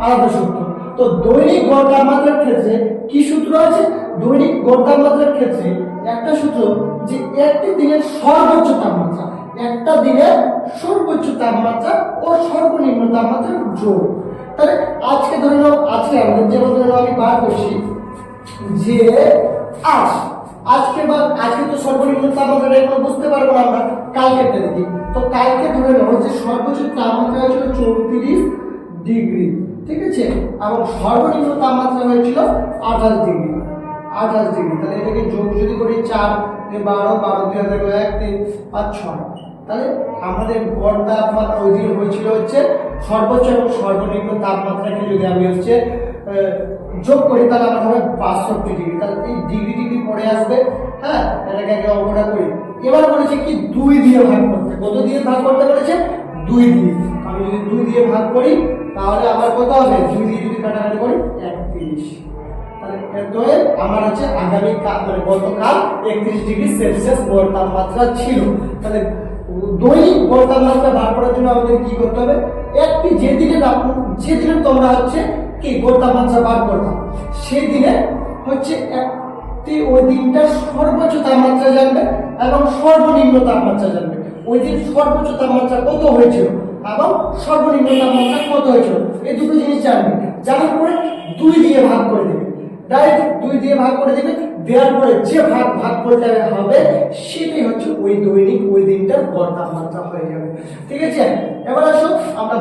আলাদা সূত্র। তো দৈনিক গড় তাপমাত্রার ক্ষেত্রে কি সূত্র আছে? দৈনিক গড় তাপমাত্রার ক্ষেত্রে একটা সূত্র যে একটি দিনের সর্বোচ্চ তাপমাত্রা, একটা দিনের সর্বোচ্চ তাপমাত্রা ও সর্বনিম্ন তাপমাত্রার যোগ। তাহলে আজকে ধরে নাও, আজকে আমাদের যেমন ধরে নাও আমি বার করছি যে আজকে তো সর্বনিম্ন তাপমাত্রা এখন বুঝতে পারবো না আমরা, কালকেরটা দেখি। তো কালকে ধরে নাও যে সর্বোচ্চ তাপমাত্রা হয়েছিল 34 ডিগ্রি, ঠিক আছে, এবং সর্বনিম্ন তাপমাত্রা হয়েছিল 28 ডিগ্রি। 28 ডিগ্রি, তাহলে এটাকে যোগ যদি করি 4 12 12 2 1 3 5 6, তাহলে আমাদের গড় তাপমাত্রা ওই দিন হয়েছিল হচ্ছে সর্বোচ্চ এবং সর্বনিম্ন তাপমাত্রাকে যদি আমি হচ্ছে যোগ করি তাহলে আমার হবে 62 ডিগ্রি। তাহলে এই ডিগ্রি ডিগ্রি পড়ে আসবে। হ্যাঁ, এটাকে আগে অঙ্কটা করি। এবার বলেছে কি 2 দিয়ে ভাগ করতে। কত দিয়ে ভাগ করতে বলেছে? 2 দিয়ে। আমি যদি 2 দিয়ে ভাগ করি তাহলে আমার কত হবে? 2 দিয়ে যদি কাটাকাটি করি 31। তাহলে এতই আমার হচ্ছে আগামী মানে গতকাল 31 ডিগ্রি সেলসিয়াস গড় তাপমাত্রা ছিল। তাহলে দৈনিক গড় তাপমাত্রা বার করার জন্য আমাদের কি করতে হবে? একটি যেদিনে তোমরা হচ্ছে কি গড় তাপমাত্রা বার করতাম, সেই দিনে হচ্ছে একটি ওই দিনটার সর্বোচ্চ তাপমাত্রা জানবে এবং সর্বনিম্ন তাপমাত্রা জানবে। ওই দিন সর্বোচ্চ তাপমাত্রা কত হয়েছিল এবং সর্বনিম্ন তাপমাত্রা কত হয়েছিল, এই দুটো জিনিস জানবে। জানার পরে 2 দিয়ে ভাগ করে দেবে, ডাইরেক্ট 2 দিয়ে ভাগ করে দেবে। দেওয়ার পরে যে ভাগ করতে হবে সেটাই হচ্ছে ওই দৈনিক ওই দিনটার গড় তাপমাত্রা হয়ে যাবে। ঠিক আছে, এবার আসো আমরা